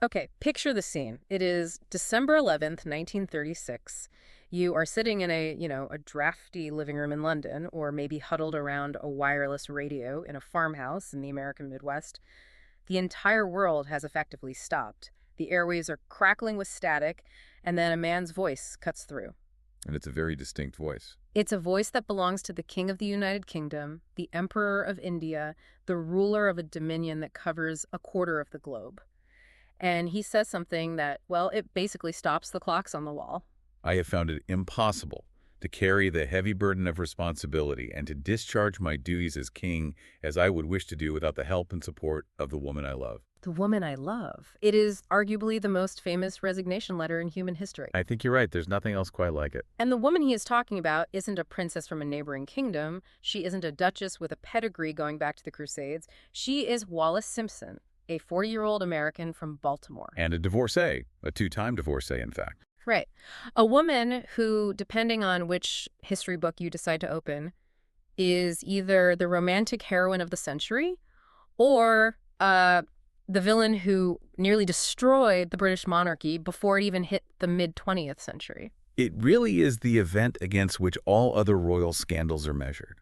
Okay, picture the scene. It is December 11th, 1936. You are sitting in a drafty living room in London, or maybe huddled around a wireless radio in a farmhouse in the American Midwest. The entire world has effectively stopped. The airwaves are crackling with static, and then a man's voice cuts through. And it's a very distinct voice. It's a voice that belongs to the King of the United Kingdom, the Emperor of India, the ruler of a dominion that covers a quarter of the globe. And he says something that, well, it basically stops the clocks on the wall. I have found it impossible to carry the heavy burden of responsibility and to discharge my duties as king as I would wish to do without the help and support of the woman I love. The woman I love. It is arguably the most famous resignation letter in human history. I think you're right. There's nothing else quite like it. And the woman he is talking about isn't a princess from a neighboring kingdom. She isn't a duchess with a pedigree going back to the Crusades. She is Wallis Simpson, a 40-year-old American from Baltimore. And a divorcee, a two-time divorcee, in fact. Right. A woman who, depending on which history book you decide to open, is either the romantic heroine of the century or the villain who nearly destroyed the British monarchy before it even hit the mid-20th century. It really is the event against which all other royal scandals are measured.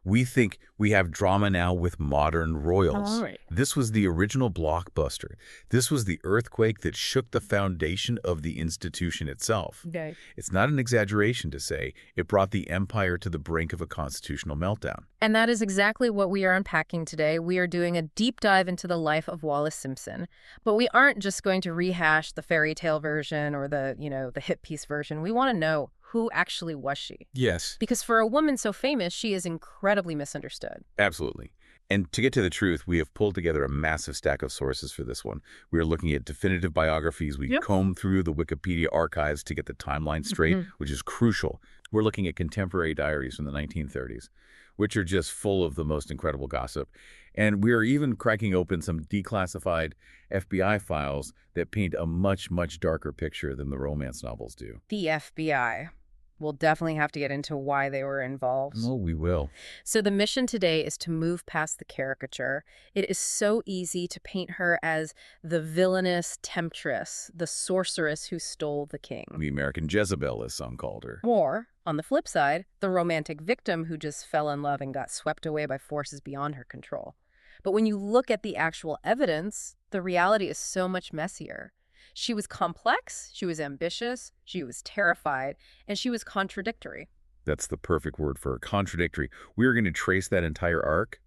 We think we have drama now with modern royals. All right. This was the original blockbuster. This was the earthquake that shook the foundation of the institution itself. Okay. It's not an exaggeration to say it brought the empire to the brink of a constitutional meltdown. And that is exactly what we are unpacking today. We are doing a deep dive into the life of Wallis Simpson. But we aren't just going to rehash the fairy tale version or the hit piece version. We want to know, who actually was she? Yes. Because for a woman so famous, she is incredibly misunderstood. Absolutely. And to get to the truth, we have pulled together a massive stack of sources for this one. We are looking at definitive biographies. We comb through the Wikipedia archives to get the timeline straight, which is crucial. We're looking at contemporary diaries from the 1930s, which are just full of the most incredible gossip. And we are even cracking open some declassified FBI files that paint a much, much darker picture than the romance novels do. The FBI. We'll definitely have to get into why they were involved. Oh, we will. So the mission today is to move past the caricature. It is so easy to paint her as the villainous temptress, the sorceress who stole the king. The American Jezebel, as some called her. Or, on the flip side, the romantic victim who just fell in love and got swept away by forces beyond her control. But when you look at the actual evidence, the reality is so much messier. She was complex, she was ambitious, she was terrified, and she was contradictory. That's the perfect word for her, contradictory. We are going to trace that entire arc.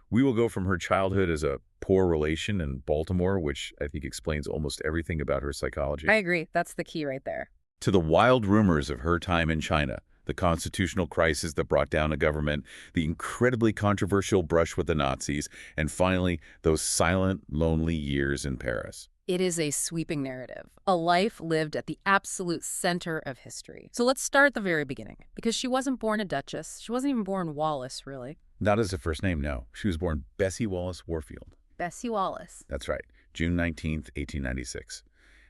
We will go from her childhood as a poor relation in Baltimore, which I think explains almost everything about her psychology. I agree. That's the key right there. To the wild rumors of her time in China, the constitutional crisis that brought down a government, the incredibly controversial brush with the Nazis, and finally, those silent, lonely years in Paris. It is a sweeping narrative, a life lived at the absolute center of history. So let's start at the very beginning, because she wasn't born a duchess. She wasn't even born Wallis, really. Not as a first name, no. She was born Bessie Wallis Warfield. Bessie Wallis. That's right, June 19th, 1896.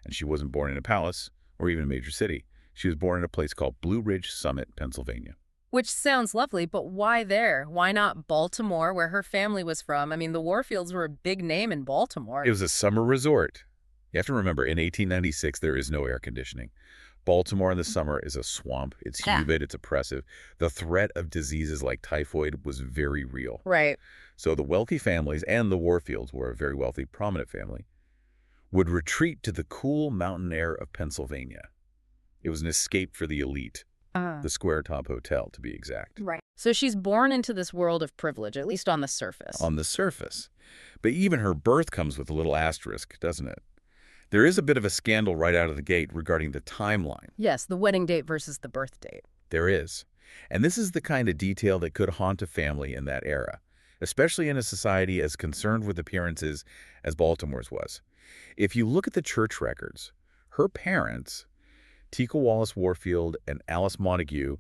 And she wasn't born in a palace or even a major city. She was born in a place called Blue Ridge Summit, Pennsylvania. Which sounds lovely, but why there? Why not Baltimore, where her family was from? I mean, the Warfields were a big name in Baltimore. It was a summer resort. You have to remember, in 1896, there is no air conditioning. Baltimore in the summer is a swamp. It's humid. It's oppressive. The threat of diseases like typhoid was very real. Right. So the wealthy families, and the Warfields were a very wealthy, prominent family, would retreat to the cool mountain air of Pennsylvania. It was an escape for the elite. The Square Top Hotel, to be exact. Right. So she's born into this world of privilege, at least on the surface. On the surface. But even her birth comes with a little asterisk, doesn't it? There is a bit of a scandal right out of the gate regarding the timeline. Yes, the wedding date versus the birth date. There is. And this is the kind of detail that could haunt a family in that era, especially in a society as concerned with appearances as Baltimore's was. If you look at the church records, her parents, Tika Wallis Warfield and Alice Montague,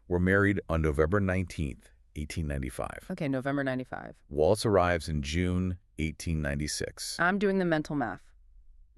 were married on November 19th, 1895. Okay, November 95. Wallis arrives in June 1896. I'm doing the mental math.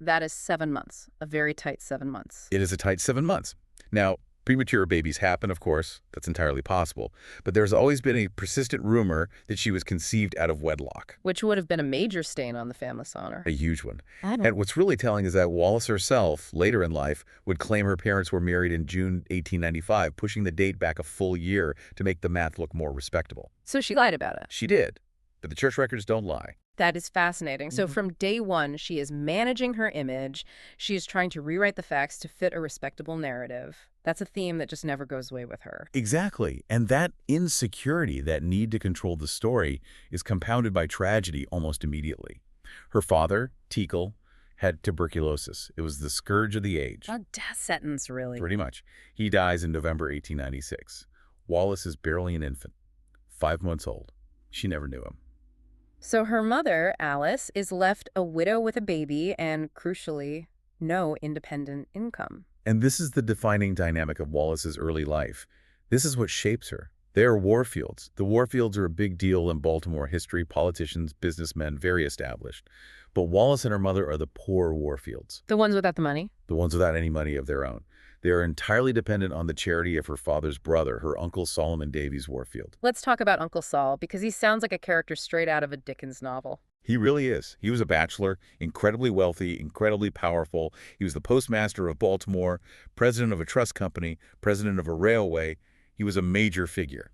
That is 7 months, a very tight 7 months. It is a tight 7 months. Now, Premature babies happen, of course. That's entirely possible. But there's always been a persistent rumor that she was conceived out of wedlock. Which would have been a major stain on the family's honor. A huge one. I don't... And what's really telling is that Wallis herself, later in life, would claim her parents were married in June 1895, pushing the date back a full year to make the math look more respectable. So she lied about it. She did. But the church records don't lie. That is fascinating. So from day one, she is managing her image. She is trying to rewrite the facts to fit a respectable narrative. That's a theme that just never goes away with her. Exactly. And that insecurity, that need to control the story, is compounded by tragedy almost immediately. Her father, Teakle, had tuberculosis. It was the scourge of the age. A death sentence, really. Pretty much. He dies in November 1896. Wallis is barely an infant, 5 months old. She never knew him. So her mother, Alice, is left a widow with a baby and, crucially, no independent income. And this is the defining dynamic of Wallis's early life. This is what shapes her. They are warfields. The warfields are a big deal in Baltimore history. Politicians, businessmen, very established. But Wallis and her mother are the poor warfields. The ones without the money? The ones without any money of their own. They are entirely dependent on the charity of her father's brother, her uncle Solomon Davies Warfield. Let's talk about Uncle Sol, because he sounds like a character straight out of a Dickens novel. He really is. He was a bachelor, incredibly wealthy, incredibly powerful. He was the postmaster of Baltimore, president of a trust company, president of a railway. He was a major figure.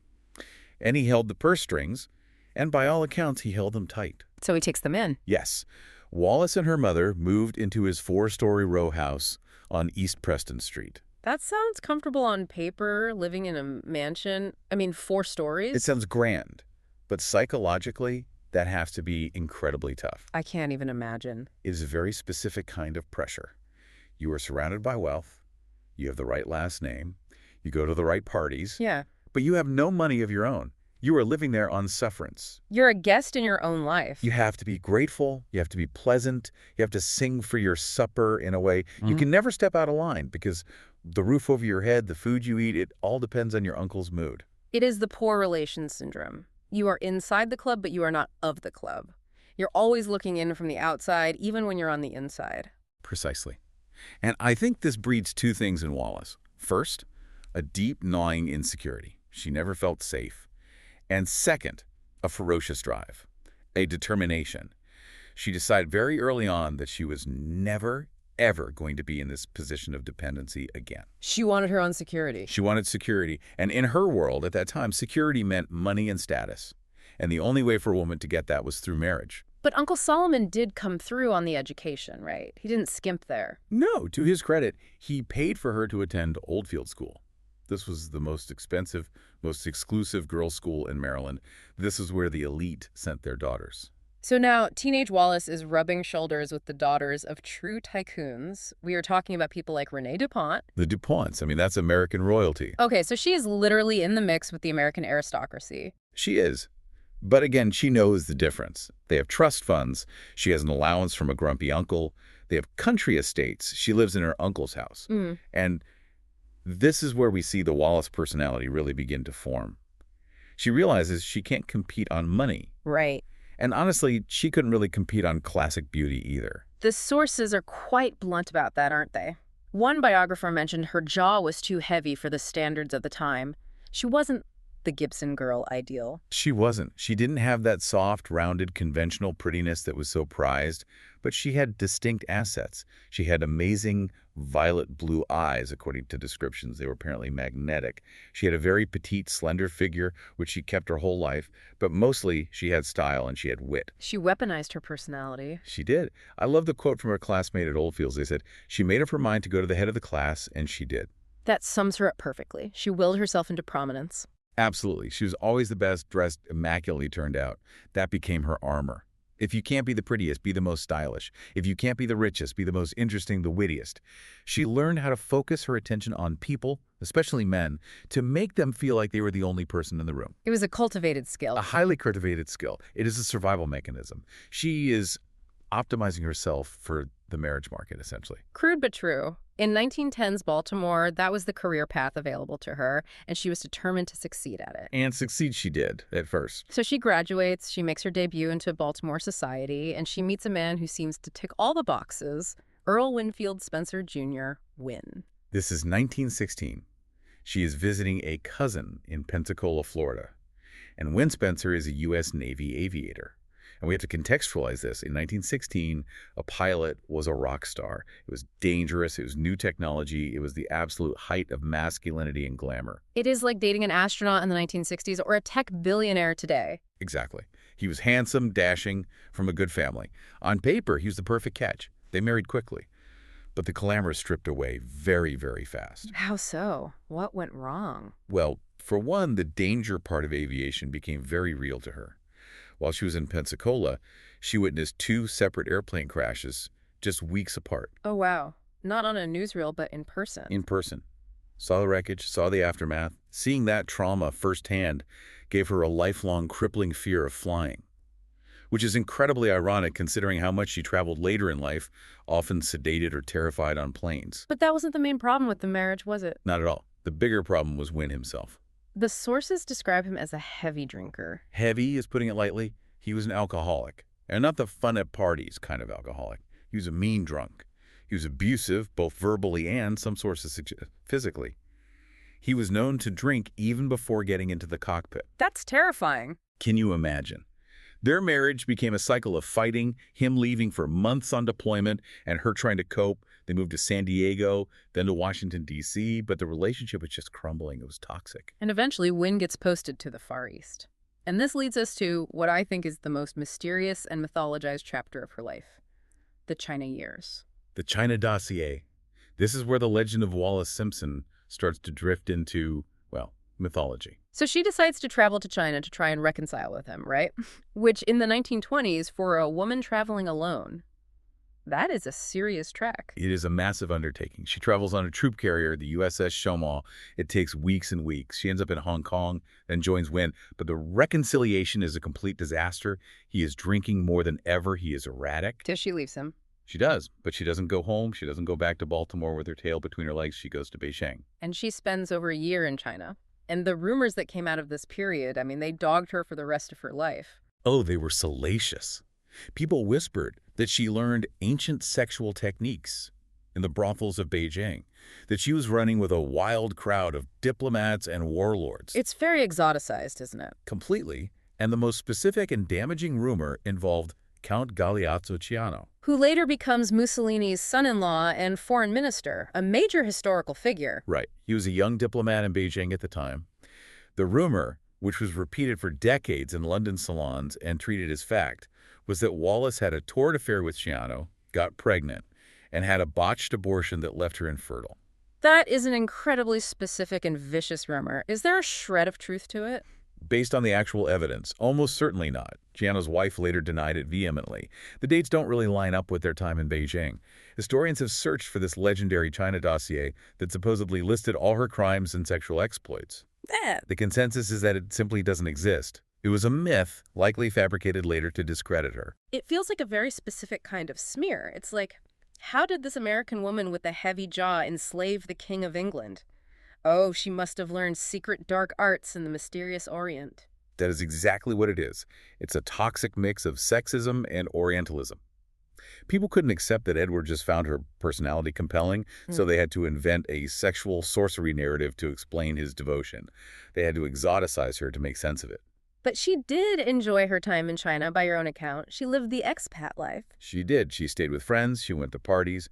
And he held the purse strings, and by all accounts, he held them tight. So he takes them in. Yes. Wallis and her mother moved into his 4-story row house on East Preston Street. That sounds comfortable on paper, living in a mansion. I mean, 4 stories? It sounds grand, but psychologically, that has to be incredibly tough. I can't even imagine. It is a very specific kind of pressure. You are surrounded by wealth. You have the right last name. You go to the right parties. Yeah. But you have no money of your own. You are living there on sufferance. You're a guest in your own life. You have to be grateful. You have to be pleasant. You have to sing for your supper in a way. You can never step out of line because the roof over your head, the food you eat, it all depends on your uncle's mood. It is the poor relations syndrome. You are inside the club, but you are not of the club. You're always looking in from the outside, even when you're on the inside. Precisely. And I think this breeds 2 things in Wallis. First, a deep, gnawing insecurity. She never felt safe. And second, a ferocious drive, a determination. She decided very early on that she was never, ever going to be in this position of dependency again. She wanted her own security. She wanted security. And in her world at that time, security meant money and status. And the only way for a woman to get that was through marriage. But Uncle Solomon did come through on the education, right? He didn't skimp there. No, to his credit, he paid for her to attend Oldfield School. This was the most expensive, most exclusive girls' school in Maryland. This is where the elite sent their daughters. So now, teenage Wallis is rubbing shoulders with the daughters of true tycoons. We are talking about people like Rene DuPont. The DuPonts, I mean, that's American royalty. Okay, so she is literally in the mix with the American aristocracy. She is. But again, she knows the difference. They have trust funds. She has an allowance from a grumpy uncle. They have country estates. She lives in her uncle's house. And this is where we see the Wallis personality really begin to form. She realizes she can't compete on money. Right. And honestly, she couldn't really compete on classic beauty either. The sources are quite blunt about that, aren't they? One biographer mentioned her jaw was too heavy for the standards of the time. She wasn't the Gibson girl ideal. She wasn't. She didn't have that soft, rounded, conventional prettiness that was so prized, but she had distinct assets. She had amazing violet blue eyes, according to descriptions. They were apparently magnetic. She had a very petite, slender figure, which she kept her whole life, but mostly she had style and she had wit. She weaponized her personality. She did. I love the quote from her classmate at Oldfields. They said, she made up her mind to go to the head of the class, and she did. That sums her up perfectly. She willed herself into prominence. Absolutely. She was always the best, dressed, immaculately turned out. That became her armor. If you can't be the prettiest, be the most stylish. If you can't be the richest, be the most interesting, the wittiest. She learned how to focus her attention on people, especially men, to make them feel like they were the only person in the room. It was a cultivated skill. A highly cultivated skill. It is a survival mechanism. She is optimizing herself for the marriage market, essentially. Crude but true. In 1910s Baltimore, that was the career path available to her, and she was determined to succeed at it. And succeed she did, at first. So she graduates, she makes her debut into Baltimore society, and she meets a man who seems to tick all the boxes, Earl Winfield Spencer Jr., Wynne. This is 1916. She is visiting a cousin in Pensacola, Florida. And Win Spencer is a U.S. Navy aviator. And we have to contextualize this. In 1916, a pilot was a rock star. It was dangerous. It was new technology. It was the absolute height of masculinity and glamour. It is like dating an astronaut in the 1960s or a tech billionaire today. Exactly. He was handsome, dashing, from a good family. On paper, he was the perfect catch. They married quickly. But the glamour stripped away very, very fast. How so? What went wrong? Well, for one, the danger part of aviation became very real to her. While she was in Pensacola, she witnessed 2 separate airplane crashes just weeks apart. Oh, wow. Not on a newsreel, but in person. In person. Saw the wreckage, saw the aftermath. Seeing that trauma firsthand gave her a lifelong crippling fear of flying, which is incredibly ironic considering how much she traveled later in life, often sedated or terrified on planes. But that wasn't the main problem with the marriage, was it? Not at all. The bigger problem was Win himself. The sources describe him as a heavy drinker. Heavy is putting it lightly. He was an alcoholic, and not the fun at parties kind of alcoholic. He was a mean drunk. He was abusive, both verbally and, some sources suggest, physically. He was known to drink even before getting into the cockpit. That's terrifying. Can you imagine? Their marriage became a cycle of fighting, him leaving for months on deployment, and her trying to cope. They moved to San Diego, then to Washington, D.C., but the relationship was just crumbling. It was toxic. And eventually, Win gets posted to the Far East. And this leads us to what I think is the most mysterious and mythologized chapter of her life, the China years. The China dossier. This is where the legend of Wallis Simpson starts to drift into, well, mythology. So she decides to travel to China to try and reconcile with him, right? Which in the 1920s, for a woman traveling alone, that is a serious trek. It is a massive undertaking. She travels on a troop carrier, the USS Shomal. It takes weeks and weeks. She ends up in Hong Kong, then joins Win. But the reconciliation is a complete disaster. He is drinking more than ever. He is erratic. Till she leaves him. She does, but she doesn't go home. She doesn't go back to Baltimore with her tail between her legs. She goes to Beijing. And she spends over a year in China. And the rumors that came out of this period, I mean, they dogged her for the rest of her life. Oh, they were salacious. People whispered that she learned ancient sexual techniques in the brothels of Beijing, that she was running with a wild crowd of diplomats and warlords. It's very exoticized, isn't it? Completely. And the most specific and damaging rumor involved Count Galeazzo Ciano, who later becomes Mussolini's son-in-law and foreign minister, a major historical figure. Right. He was a young diplomat in Beijing at the time. The rumor, which was repeated for decades in London salons and treated as fact, was that Wallis had a torrid affair with Ciano, got pregnant, and had a botched abortion that left her infertile. That is an incredibly specific and vicious rumor. Is there a shred of truth to it? Based on the actual evidence, almost certainly not. Ciano's wife later denied it vehemently. The dates don't really line up with their time in Beijing. Historians have searched for this legendary China dossier that supposedly listed all her crimes and sexual exploits. The consensus is that it simply doesn't exist. It was a myth, likely fabricated later to discredit her. It feels like a very specific kind of smear. It's like, how did this American woman with a heavy jaw enslave the King of England? Oh, she must have learned secret dark arts in the mysterious Orient. That is exactly what it is. It's a toxic mix of sexism and Orientalism. People couldn't accept that Edward just found her personality compelling, so they had to invent a sexual sorcery narrative to explain his devotion. They had to exoticize her to make sense of it. But she did enjoy her time in China, by your own account. She lived the expat life. She did. She stayed with friends. She went to parties.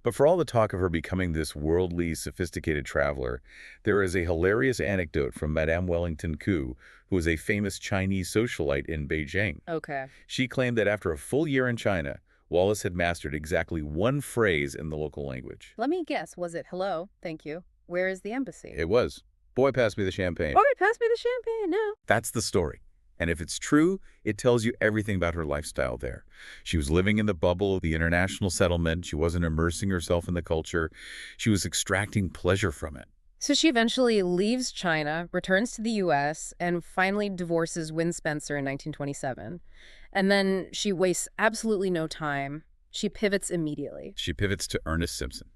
But for all the talk of her becoming this worldly, sophisticated traveler, there is a hilarious anecdote from Madame Wellington Koo, who was a famous Chinese socialite in Beijing. Okay. She claimed that after a full year in China, Wallis had mastered exactly one phrase in the local language. Let me guess. Was it, hello, thank you, where is the embassy? It was, boy, pass me the champagne. Boy, pass me the champagne, no. That's the story. And if it's true, it tells you everything about her lifestyle there. She was living in the bubble of the international settlement. She wasn't immersing herself in the culture. She was extracting pleasure from it. So she eventually leaves China, returns to the U.S., and finally divorces Win Spencer in 1927. And then she wastes absolutely no time. She pivots immediately. She pivots to Ernest Simpson.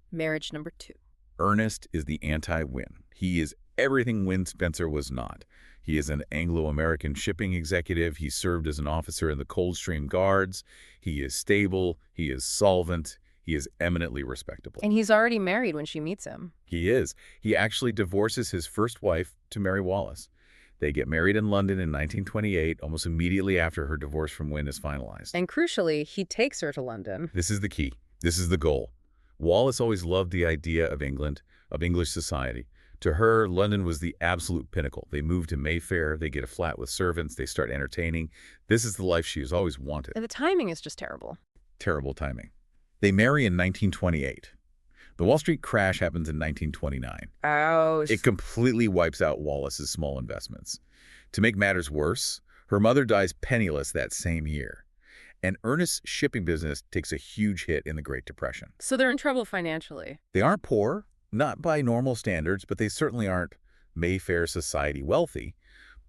Marriage number 2. Ernest is the anti-Win. He is everything Win Spencer was not. He is an Anglo-American shipping executive. He served as an officer in the Coldstream Guards. He is stable. He is solvent. He is eminently respectable. And he's already married when she meets him. He is. He actually divorces his first wife to marry Wallis. They get married in London in 1928, almost immediately after her divorce from Wynne is finalized. And crucially, he takes her to London. This is the key. This is the goal. Wallis always loved the idea of England, of English society. To her, London was the absolute pinnacle. They move to Mayfair, they get a flat with servants, they start entertaining. This is the life she has always wanted. And the timing is just terrible. Terrible timing. They marry in 1928. The Wall Street crash happens in 1929. Oh. It completely wipes out Wallis's small investments. To make matters worse, her mother dies penniless that same year. And Ernest's shipping business takes a huge hit in the Great Depression. So they're in trouble financially. They aren't poor, not by normal standards, but they certainly aren't Mayfair society wealthy.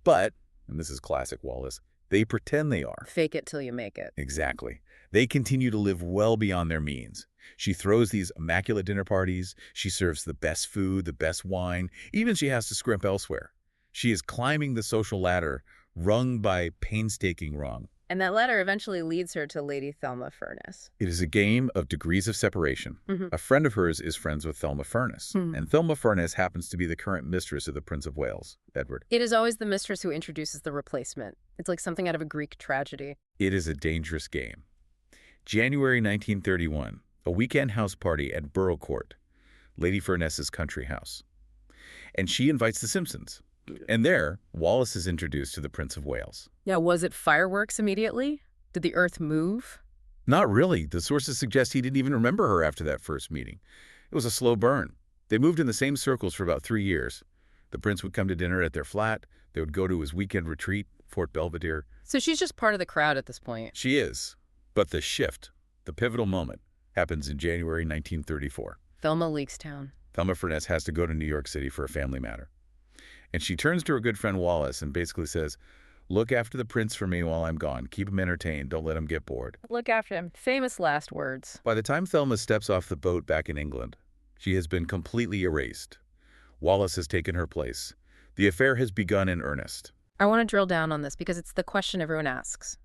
But, and this is classic Wallis, they pretend they are. Fake it till you make it. Exactly. They continue to live well beyond their means. She throws these immaculate dinner parties. She serves the best food, the best wine. Even she has to scrimp elsewhere. She is climbing the social ladder, rung by painstaking rung. And that letter eventually leads her to Lady Thelma Furness. It is a game of degrees of separation. A friend of hers is friends with Thelma Furness, and Thelma Furness happens to be the current mistress of the Prince of Wales, Edward. It is always the mistress who introduces the replacement. It's like something out of a Greek tragedy. It is a dangerous game. January 1931, a weekend house party at Borough Court, Lady Furness's country house. And she invites the Simpsons. And there, Wallis is introduced to the Prince of Wales. Yeah, was it fireworks immediately? Did the earth move? Not really. The sources suggest he didn't even remember her after that first meeting. It was a slow burn. They moved in the same circles for about 3 years. The prince would come to dinner at their flat. They would go to his weekend retreat, Fort Belvedere. So she's just part of the crowd at this point. She is. But the shift, the pivotal moment, happens in January 1934. Thelma leaves town. Thelma Furness has to go to New York City for a family matter. And she turns to her good friend Wallis and basically says, look after the prince for me while I'm gone. Keep him entertained. Don't let him get bored. Look after him. Famous last words. By the time Thelma steps off the boat back in England, she has been completely erased. Wallis has taken her place. The affair has begun in earnest. I want to drill down on this because it's the question everyone asks.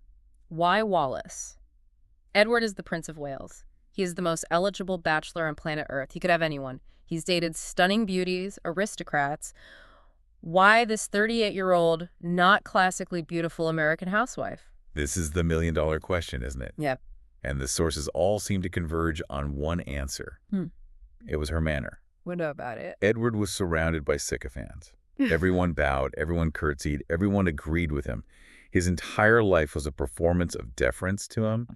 Why Wallis? Edward is the Prince of Wales. He is the most eligible bachelor on planet Earth. He could have anyone. He's dated stunning beauties, aristocrats. Why this 38-year-old, not classically beautiful American housewife? This is the million-dollar question, isn't it? Yep. And the sources all seem to converge on one answer. It was her manner. We know about it. Edward was surrounded by sycophants. Everyone bowed, everyone curtsied, everyone agreed with him. His entire life was a performance of deference to him.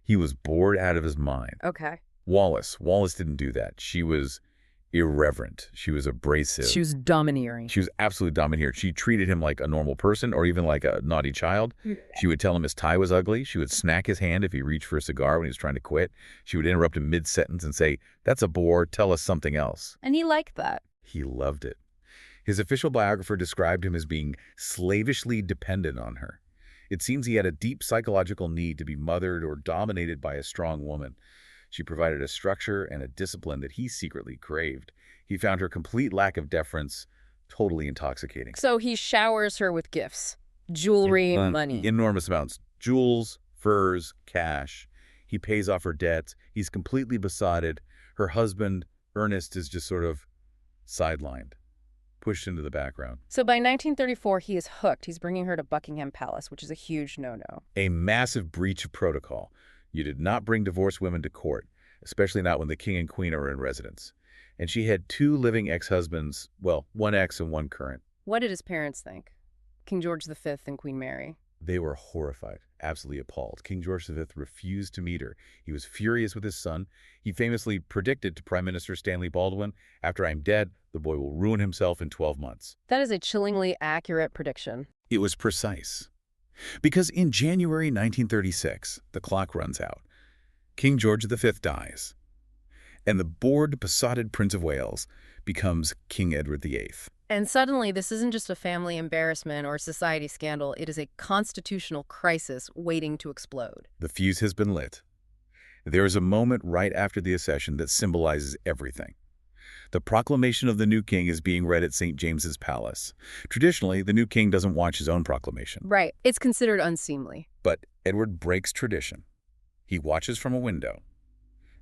He was bored out of his mind. Okay. Wallis didn't do that. She was irreverent. She was abrasive. She was domineering. She was absolutely domineering. She treated him like a normal person or even like a naughty child. She would tell him his tie was ugly. She would snack his hand if he reached for a cigar when he was trying to quit. She would interrupt him mid-sentence and say, that's a bore, tell us something else. And he liked that. He loved it. His official biographer described him as being slavishly dependent on her. It seems he had a deep psychological need to be mothered or dominated by a strong woman. She provided a structure and a discipline that he secretly craved. He found her complete lack of deference totally intoxicating. So he showers her with gifts, jewelry, money. Enormous amounts. Jewels, furs, cash. He pays off her debts. He's completely besotted. Her husband, Ernest, is just sort of sidelined, pushed into the background. So by 1934, he is hooked. He's bringing her to Buckingham Palace, which is a huge no-no. A massive breach of protocol. You did not bring divorced women to court, especially not when the king and queen are in residence. And she had 2 living ex-husbands, well, 1 ex and 1 current. What did his parents think? King George V and Queen Mary. They were horrified, absolutely appalled. King George V refused to meet her. He was furious with his son. He famously predicted to Prime Minister Stanley Baldwin, after I'm dead, the boy will ruin himself in 12 months. That is a chillingly accurate prediction. It was precise. Because in January 1936, the clock runs out. King George V dies. And the bored, besotted Prince of Wales becomes King Edward VIII. And suddenly, this isn't just a family embarrassment or society scandal. It is a constitutional crisis waiting to explode. The fuse has been lit. There is a moment right after the accession that symbolizes everything. The proclamation of the new king is being read at St. James's Palace. Traditionally, the new king doesn't watch his own proclamation. Right. It's considered unseemly. But Edward breaks tradition. He watches from a window.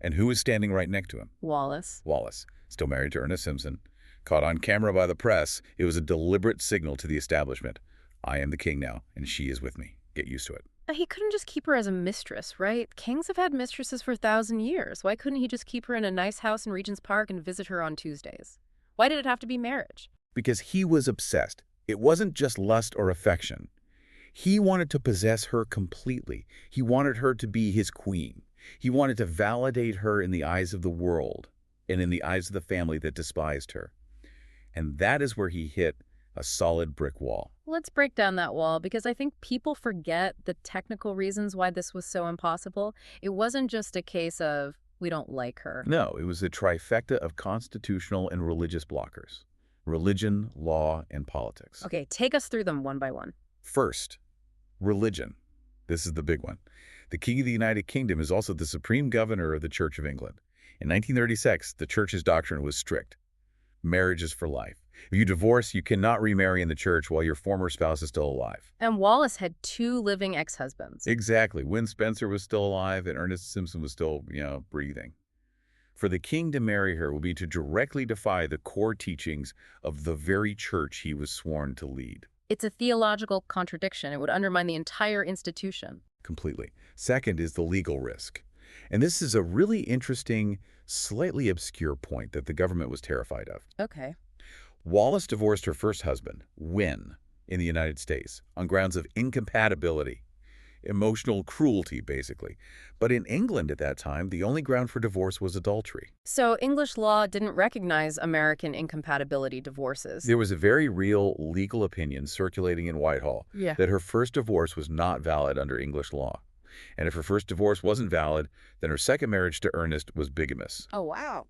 And who was standing right next to him? Wallis. Wallis, still married to Ernest Simpson. Caught on camera by the press, it was a deliberate signal to the establishment. I am the king now, and she is with me. Get used to it. He couldn't just keep her as a mistress, right? Kings have had mistresses for 1,000 years. Why couldn't he just keep her in a nice house in Regent's Park and visit her on Tuesdays? Why did it have to be marriage? Because he was obsessed. It wasn't just lust or affection. He wanted to possess her completely. He wanted her to be his queen. He wanted to validate her in the eyes of the world and in the eyes of the family that despised her. And that is where he hit a solid brick wall. Let's break down that wall, because I think people forget the technical reasons why this was so impossible. It wasn't just a case of, we don't like her. No, it was a trifecta of constitutional and religious blockers. Religion, law, and politics. Okay, take us through them one by one. First, religion. This is the big one. The King of the United Kingdom is also the supreme governor of the Church of England. In 1936, the church's doctrine was strict. Marriage is for life. If you divorce, you cannot remarry in the church while your former spouse is still alive. And Wallis had 2 living ex-husbands. Exactly. Win Spencer was still alive and Ernest Simpson was still, breathing. For the king to marry her would be to directly defy the core teachings of the very church he was sworn to lead. It's a theological contradiction. It would undermine the entire institution. Completely. Second is the legal risk. And this is a really interesting, slightly obscure point that the government was terrified of. Okay. Wallis divorced her first husband, Wynne, in the United States on grounds of incompatibility, emotional cruelty, basically. But in England at that time, the only ground for divorce was adultery. So English law didn't recognize American incompatibility divorces. There was a very real legal opinion circulating in Whitehall that her first divorce was not valid under English law. And if her first divorce wasn't valid, then her second marriage to Ernest was bigamous. Oh, wow.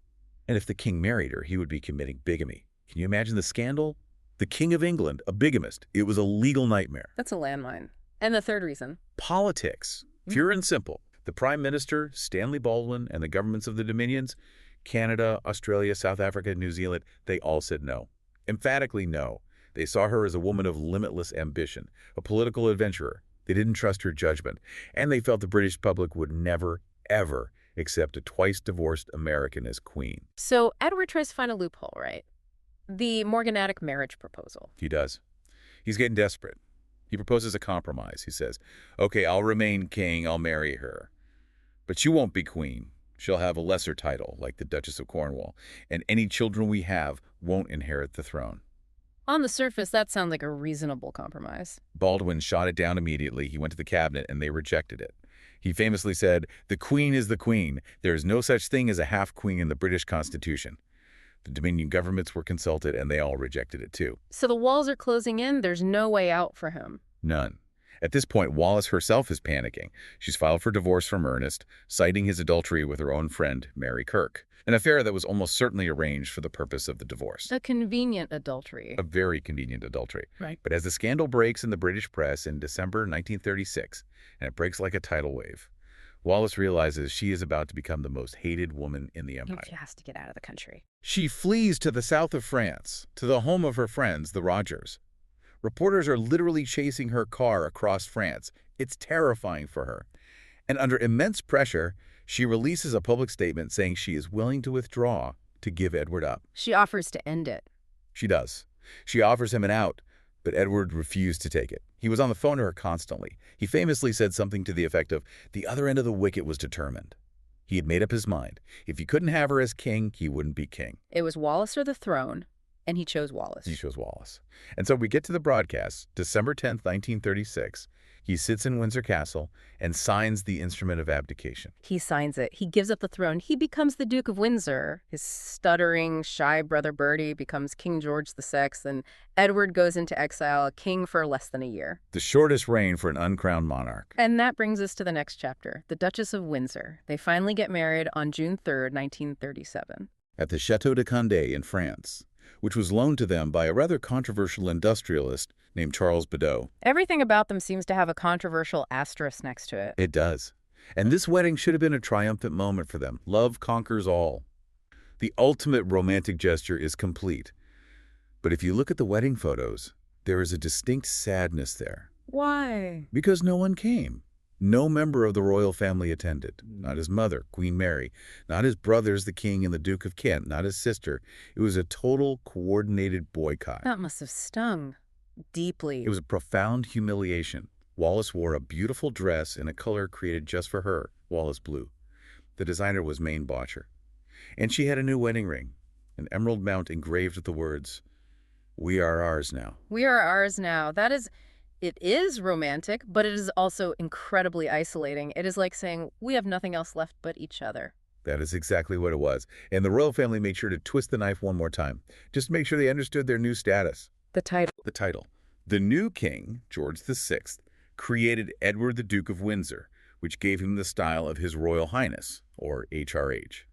And if the king married her, he would be committing bigamy. Can you imagine the scandal? The King of England, a bigamist. It was a legal nightmare. That's a landmine. And the third reason? Politics. Pure and simple. The Prime Minister, Stanley Baldwin, and the governments of the Dominions, Canada, Australia, South Africa, New Zealand, they all said no. Emphatically no. They saw her as a woman of limitless ambition, a political adventurer. They didn't trust her judgment. And they felt the British public would never, ever accept a twice-divorced American as queen. So Edward tries to find a loophole, right? The morganatic marriage proposal. He does. He's getting desperate. He proposes a compromise. He says, okay, I'll remain king, I'll marry her. But she won't be queen. She'll have a lesser title, like the Duchess of Cornwall, and any children we have won't inherit the throne. On the surface, that sounds like a reasonable compromise. Baldwin shot it down immediately. He went to the cabinet, and they rejected it. He famously said, the queen is the queen. There is no such thing as a half-queen in the British Constitution. The Dominion governments were consulted, and they all rejected it, too. So the walls are closing in. There's no way out for him. None. At this point, Wallis herself is panicking. She's filed for divorce from Ernest, citing his adultery with her own friend, Mary Kirke, an affair that was almost certainly arranged for the purpose of the divorce. A convenient adultery. A very convenient adultery. Right. But as the scandal breaks in the British press in December 1936, and it breaks like a tidal wave, Wallis realizes she is about to become the most hated woman in the empire. She has to get out of the country. She flees to the south of France, to the home of her friends, the Rogers. Reporters are literally chasing her car across France. It's terrifying for her. And under immense pressure, she releases a public statement saying she is willing to withdraw to give Edward up. She offers to end it. She does. She offers him an out, but Edward refused to take it. He was on the phone to her constantly. He famously said something to the effect of, the other end of the wicket was determined. He had made up his mind. If he couldn't have her as king, he wouldn't be king. It was Wallis or the throne, and he chose Wallis. He chose Wallis. And so we get to the broadcast, December 10th, 1936. He sits in Windsor Castle and signs the instrument of abdication. He signs it. He gives up the throne. He becomes the Duke of Windsor. His stuttering, shy brother Bertie becomes King George VI, and Edward goes into exile, a king for less than a year. The shortest reign for an uncrowned monarch. And that brings us to the next chapter, the Duchess of Windsor. They finally get married on June 3rd, 1937. At the Château de Condé in France, which was loaned to them by a rather controversial industrialist named Charles Badeau. Everything about them seems to have a controversial asterisk next to it. It does. And this wedding should have been a triumphant moment for them. Love conquers all. The ultimate romantic gesture is complete. But if you look at the wedding photos, there is a distinct sadness there. Why? Because no one came. No member of the royal family attended. Not his mother, Queen Mary, not his brothers, the King and the Duke of Kent, not his sister. It was a total coordinated boycott. That must have stung It deeply. was a profound humiliation. Wallis wore a beautiful dress in a color created just for her, Wallis blue. The designer was Maine Botcher. And she had a new wedding ring, an emerald mount engraved with the words, "We are ours now." We are ours now. It is romantic, but it is also incredibly isolating. It is like saying, we have nothing else left but each other. That is exactly what it was. And the royal family made sure to twist the knife one more time, just to make sure they understood their new status. The title. The title. The new king, George VI, created Edward the Duke of Windsor, which gave him the style of His Royal Highness, or HRH.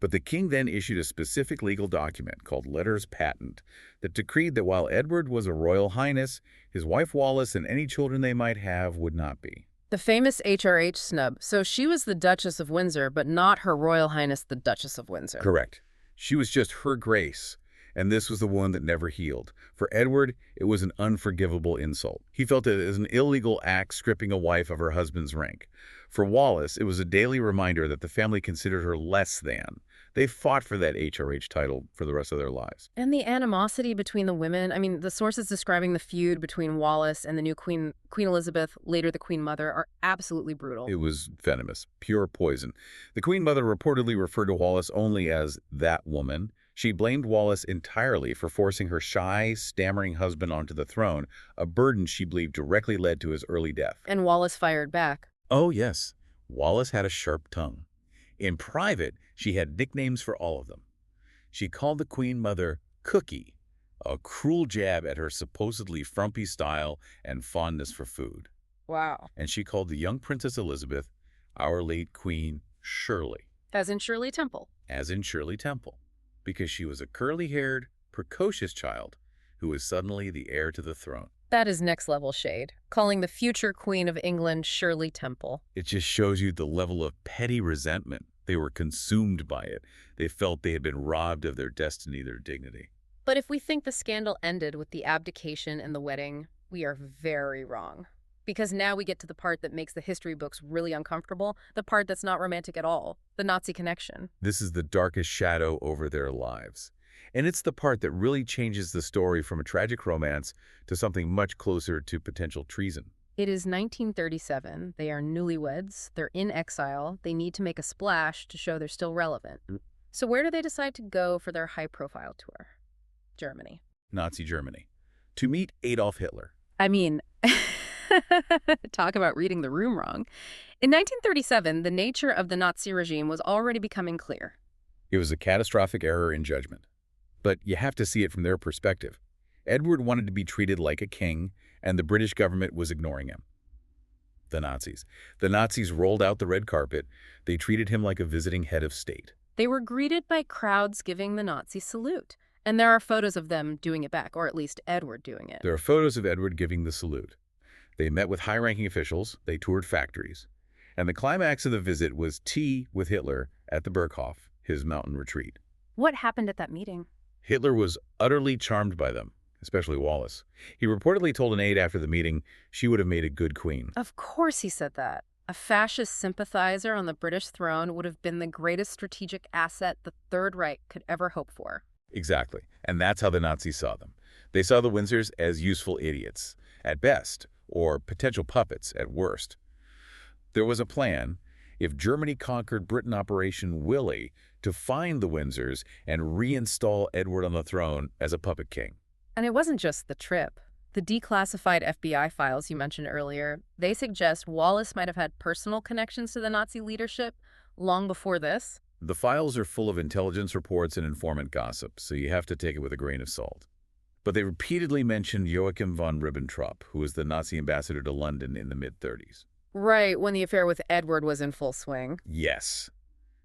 But the king then issued a specific legal document called Letters Patent that decreed that while Edward was a royal highness, his wife Wallis and any children they might have would not be. The famous HRH snub. So she was the Duchess of Windsor, but not Her Royal Highness the Duchess of Windsor. Correct. She was just Her Grace, and this was the wound that never healed. For Edward, it was an unforgivable insult. He felt it as an illegal act stripping a wife of her husband's rank. For Wallis, it was a daily reminder that the family considered her less than. They fought for that HRH title for the rest of their lives. And the animosity between the women, I mean, the sources describing the feud between Wallis and the new Queen Elizabeth, later the Queen Mother, are absolutely brutal. It was venomous, pure poison. The Queen Mother reportedly referred to Wallis only as that woman. She blamed Wallis entirely for forcing her shy, stammering husband onto the throne, a burden she believed directly led to his early death. And Wallis fired back. Oh, yes. Wallis had a sharp tongue. In private, she had nicknames for all of them. She called the Queen Mother Cookie, a cruel jab at her supposedly frumpy style and fondness for food. Wow. And she called the young Princess Elizabeth, our late Queen, Shirley. As in Shirley Temple. As in Shirley Temple, because she was a curly-haired, precocious child who was suddenly the heir to the throne. That is next-level shade, calling the future Queen of England Shirley Temple. It just shows you the level of petty resentment. They were consumed by it. They felt they had been robbed of their destiny, their dignity. But if we think the scandal ended with the abdication and the wedding, we are very wrong. Because now we get to the part that makes the history books really uncomfortable, the part that's not romantic at all, the Nazi connection. This is the darkest shadow over their lives. And it's the part that really changes the story from a tragic romance to something much closer to potential treason. It is 1937. They are newlyweds. They're in exile. They need to make a splash to show they're still relevant. So where do they decide to go for their high-profile tour? Germany. Nazi Germany. To meet Adolf Hitler. I mean, talk about reading the room wrong. In 1937, the nature of the Nazi regime was already becoming clear. It was a catastrophic error in judgment. But you have to see it from their perspective. Edward wanted to be treated like a king, and the British government was ignoring him. The Nazis. The Nazis rolled out the red carpet. They treated him like a visiting head of state. They were greeted by crowds giving the Nazi salute. And there are photos of them doing it back, or at least Edward doing it. There are photos of Edward giving the salute. They met with high-ranking officials. They toured factories. And the climax of the visit was tea with Hitler at the Berghof, his mountain retreat. What happened at that meeting? Hitler was utterly charmed by them, especially Wallis. He reportedly told an aide after the meeting she would have made a good queen. Of course he said that. A fascist sympathizer on the British throne would have been the greatest strategic asset the Third Reich could ever hope for. Exactly. And that's how the Nazis saw them. They saw the Windsors as useful idiots, at best, or potential puppets at worst. There was a plan, if Germany conquered Britain Operation Willie, to find the Windsors and reinstall Edward on the throne as a puppet king. And it wasn't just the trip. The declassified FBI files you mentioned earlier, they suggest Wallis might have had personal connections to the Nazi leadership long before this. The files are full of intelligence reports and informant gossip, so you have to take it with a grain of salt. But they repeatedly mentioned Joachim von Ribbentrop, who was the Nazi ambassador to London in the mid-30s. Right, when the affair with Edward was in full swing. Yes.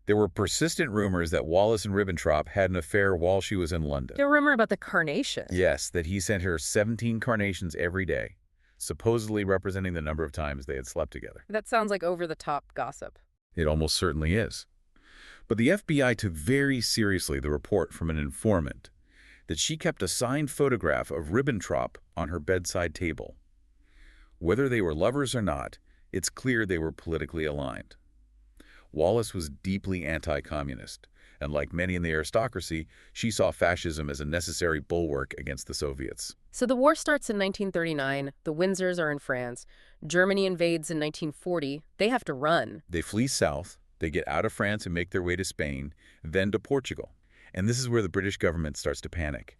There were persistent rumors that Wallis and Ribbentrop had an affair while she was in London. The rumor about the carnations. Yes, that he sent her 17 carnations every day, supposedly representing the number of times they had slept together. That sounds like over-the-top gossip. It almost certainly is. But the FBI took very seriously the report from an informant that she kept a signed photograph of Ribbentrop on her bedside table. Whether they were lovers or not, It's clear they were politically aligned. Wallis was deeply anti-communist, and like many in the aristocracy, she saw fascism as a necessary bulwark against the Soviets. So the war starts in 1939. The Windsors are in France. Germany invades in 1940. They have to run. They flee south, they get out of France and make their way to Spain, then to Portugal. And this is where the British government starts to panic.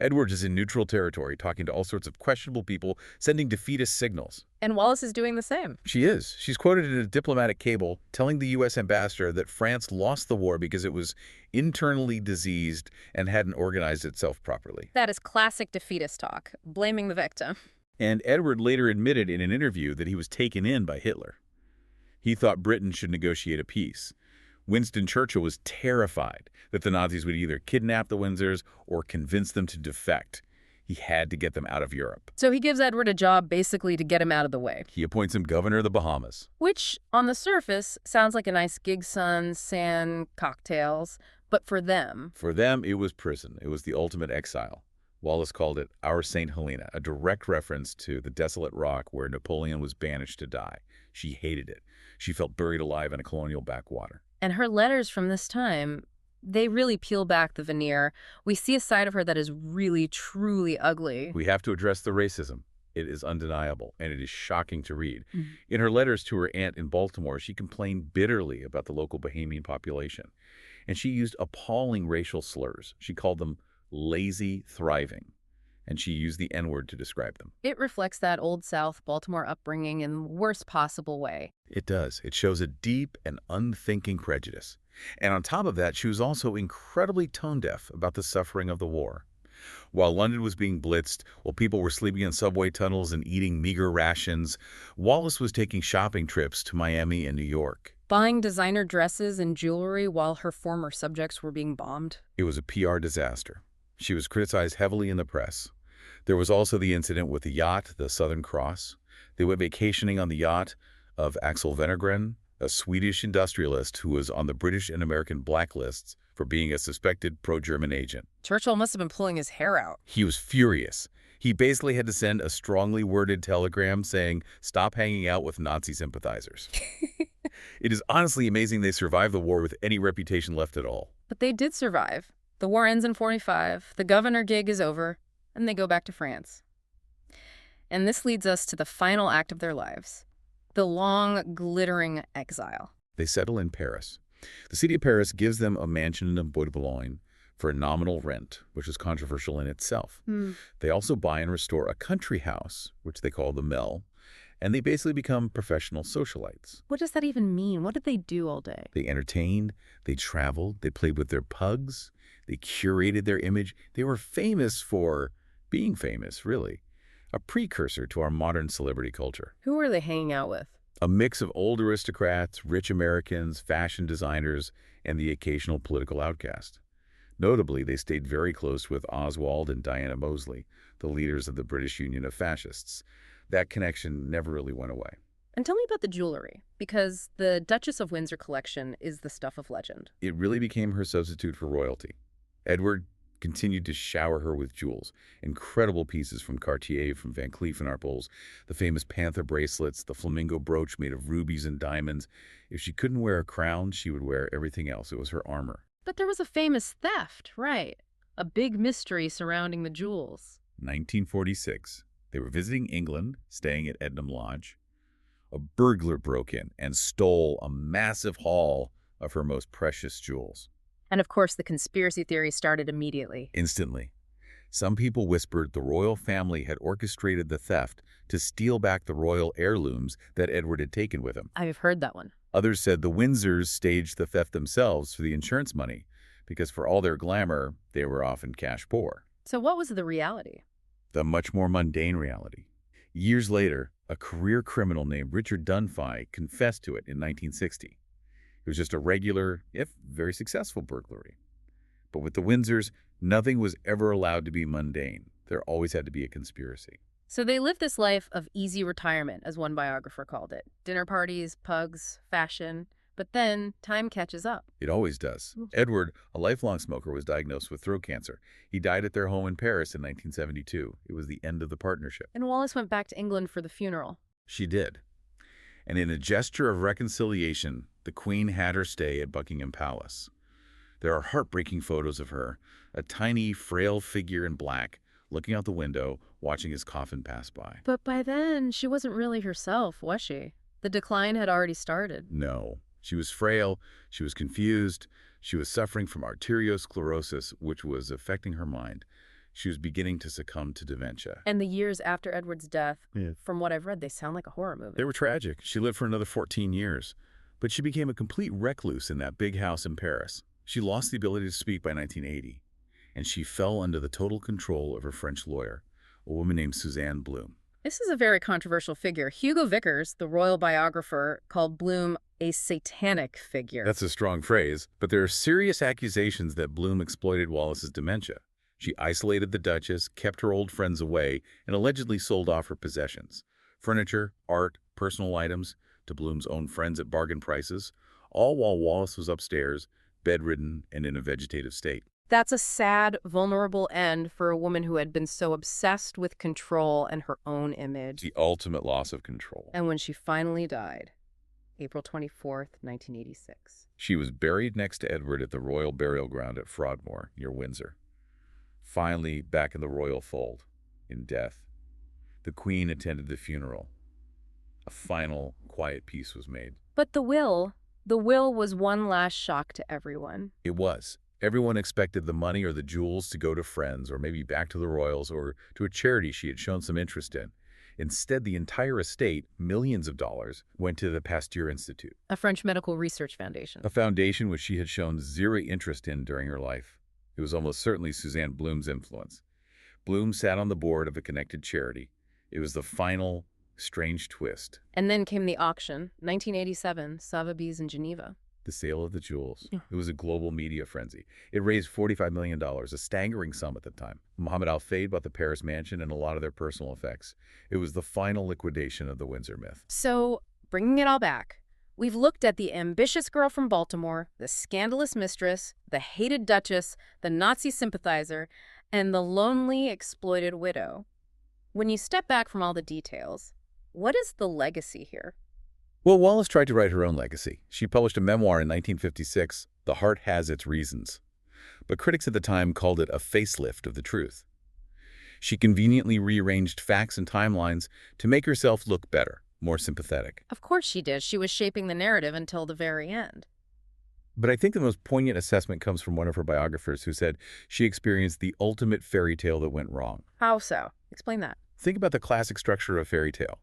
Edward is in neutral territory, talking to all sorts of questionable people, sending defeatist signals. And Wallis is doing the same. She is. She's quoted in a diplomatic cable telling the U.S. ambassador that France lost the war because it was internally diseased and hadn't organized itself properly. That is classic defeatist talk, blaming the victim. And Edward later admitted in an interview that he was taken in by Hitler. He thought Britain should negotiate a peace. Winston Churchill was terrified that the Nazis would either kidnap the Windsors or convince them to defect. He had to get them out of Europe. So he gives Edward a job basically to get him out of the way. He appoints him governor of the Bahamas. Which, on the surface, sounds like a nice gig, sun, sand, cocktails. But for them... For them, it was prison. It was the ultimate exile. Wallis called it Our St. Helena, a direct reference to the desolate rock where Napoleon was banished to die. She hated it. She felt buried alive in a colonial backwater. And her letters from this time, they really peel back the veneer. We see a side of her that is really, truly ugly. We have to address the racism. It is undeniable, and it is shocking to read. In her letters to her aunt in Baltimore, she complained bitterly about the local Bahamian population. And she used appalling racial slurs. She called them lazy thriving. And she used the N-word to describe them. It reflects that Old South Baltimore upbringing in the worst possible way. It does. It shows a deep and unthinking prejudice. And on top of that, she was also incredibly tone-deaf about the suffering of the war. While London was being blitzed, while people were sleeping in subway tunnels and eating meager rations, Wallis was taking shopping trips to Miami and New York. Buying designer dresses and jewelry while her former subjects were being bombed. It was a PR disaster. She was criticized heavily in the press. There was also the incident with the yacht, the Southern Cross. They went vacationing on the yacht of Axel Wennergren, a Swedish industrialist who was on the British and American blacklists for being a suspected pro-German agent. Churchill must have been pulling his hair out. He was furious. He basically had to send a strongly worded telegram saying, "Stop hanging out with Nazi sympathizers." It is honestly amazing they survived the war with any reputation left at all. But they did survive. The war ends in 45, the governor gig is over, and they go back to France. And this leads us to the final act of their lives, the long, glittering exile. They settle in Paris. The city of Paris gives them a mansion in Bois de Boulogne for a nominal rent, which is controversial in itself. They also buy and restore a country house, which they call the Mill, and they basically become professional socialites. What does that even mean? What did they do all day? They entertained, they traveled, they played with their pugs, they curated their image. They were famous for being famous, really. A precursor to our modern celebrity culture. Who were they hanging out with? A mix of old aristocrats, rich Americans, fashion designers, and the occasional political outcast. Notably, they stayed very close with Oswald and Diana Moseley, the leaders of the British Union of Fascists. That connection never really went away. And tell me about the jewelry, because the Duchess of Windsor collection is the stuff of legend. It really became her substitute for royalty. Edward continued to shower her with jewels, incredible pieces from Cartier, from Van Cleef & Arpels, the famous panther bracelets, the flamingo brooch made of rubies and diamonds. If she couldn't wear a crown, she would wear everything else. It was her armor. But there was a famous theft, right? A big mystery surrounding the jewels. 1946. They were visiting England, staying at Ednam Lodge. A burglar broke in and stole a massive haul of her most precious jewels. And of course, the conspiracy theory started immediately. Instantly. Some people whispered the royal family had orchestrated the theft to steal back the royal heirlooms that Edward had taken with him. I've heard that one. Others said the Windsors staged the theft themselves for the insurance money, because for all their glamour, they were often cash poor. So what was the reality? The much more mundane reality. Years later, a career criminal named Richard Dunphy confessed to it in 1960. It was just a regular, if very successful, burglary. But with the Windsors, nothing was ever allowed to be mundane. There always had to be a conspiracy. So they lived this life of easy retirement, as one biographer called it. Dinner parties, pugs, fashion. But then time catches up. It always does. Edward, a lifelong smoker, was diagnosed with throat cancer. He died at their home in Paris in 1972. It was the end of the partnership. And Wallis went back to England for the funeral. She did. And in a gesture of reconciliation, the Queen had her stay at Buckingham Palace. There are heartbreaking photos of her, a tiny, frail figure in black, looking out the window, watching his coffin pass by. But by then, she wasn't really herself, was she? The decline had already started. No. She was frail, she was confused, she was suffering from arteriosclerosis, which was affecting her mind. She was beginning to succumb to dementia. And the years after Edward's death, from what I've read, they sound like a horror movie. They were tragic. She lived for another 14 years. But she became a complete recluse in that big house in Paris. She lost the ability to speak by 1980, and she fell under the total control of her French lawyer, a woman named Suzanne Bloom. This is a very controversial figure. Hugo Vickers, the royal biographer, called Bloom a satanic figure. That's a strong phrase, but there are serious accusations that Bloom exploited Wallis's dementia. She isolated the Duchess, kept her old friends away, and allegedly sold off her possessions. Furniture, art, personal items, to Bloom's own friends at bargain prices, all while Wallis was upstairs, bedridden and in a vegetative state. That's a sad, vulnerable end for a woman who had been so obsessed with control and her own image. The ultimate loss of control. And when she finally died, April 24th, 1986. She was buried next to Edward at the Royal Burial Ground at Frogmore, near Windsor. Finally, back in the royal fold, in death, the Queen attended the funeral. A final, quiet peace was made. But the will was one last shock to everyone. It was. Everyone expected the money or the jewels to go to friends, or maybe back to the royals, or to a charity she had shown some interest in. Instead, the entire estate, millions of dollars, went to the Pasteur Institute, A French medical research foundation. a foundation which she had shown zero interest in during her life. It was almost certainly Suzanne Bloom's influence. Bloom sat on the board of a connected charity. It was the final, strange twist. And then came the auction, 1987, Sotheby's in Geneva. The sale of the jewels. Yeah. It was a global media frenzy. It raised $45 million, a staggering sum at the time. Mohammed Al Fayed bought the Paris mansion and a lot of their personal effects. It was the final liquidation of the Windsor myth. So, bringing it all back, we've looked at the ambitious girl from Baltimore, the scandalous mistress, the hated duchess, the Nazi sympathizer, and the lonely, exploited widow. When you step back from all the details, what is the legacy here? Well, Wallis tried to write her own legacy. She published a memoir in 1956, The Heart Has Its Reasons. But critics at the time called it a facelift of the truth. She conveniently rearranged facts and timelines to make herself look better, more sympathetic. Of course she did. She was shaping the narrative until the very end. But I think the most poignant assessment comes from one of her biographers who said she experienced the ultimate fairy tale that went wrong. How so? Explain that. Think about the classic structure of a fairy tale.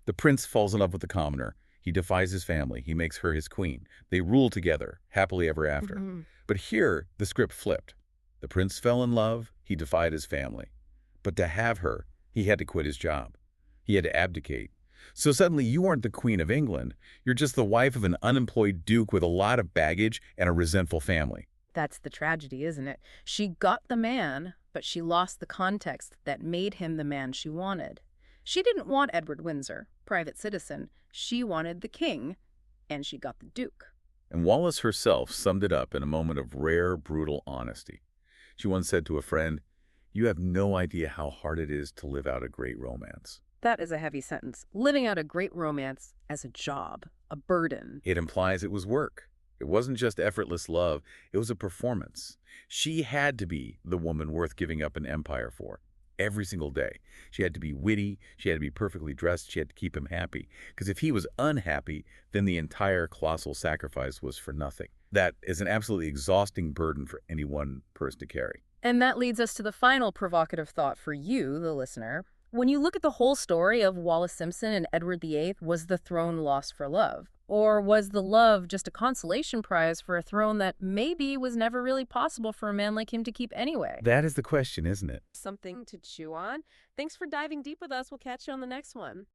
The prince falls in love with the commoner. He defies his family. He makes her his queen. They rule together, happily ever after. But here, the script flipped. The prince fell in love. He defied his family. But to have her, he had to quit his job. He had to abdicate. So suddenly you aren't the Queen of England. You're just the wife of an unemployed duke with a lot of baggage and a resentful family. That's the tragedy, isn't it? She got the man, but she lost the context that made him the man she wanted. She didn't want Edward Windsor, private citizen. She wanted the king, and she got the duke. And Wallis herself summed it up in a moment of rare, brutal honesty. She once said to a friend, "You have no idea how hard it is to live out a great romance." That is a heavy sentence. Living out a great romance as a job, a burden. It implies it was work. It wasn't just effortless love. It was a performance. She had to be the woman worth giving up an empire for. Every single day. She had to be witty, she had to be perfectly dressed, she had to keep him happy. Because if he was unhappy, then the entire colossal sacrifice was for nothing. That is an absolutely exhausting burden for any one person to carry. And that leads us to the final provocative thought for you, the listener. When you look at the whole story of Wallis Simpson and Edward VIII, was the throne lost for love? Or was the love just a consolation prize for a throne that maybe was never really possible for a man like him to keep anyway? That is the question, isn't it? Something to chew on. Thanks for diving deep with us. We'll catch you on the next one.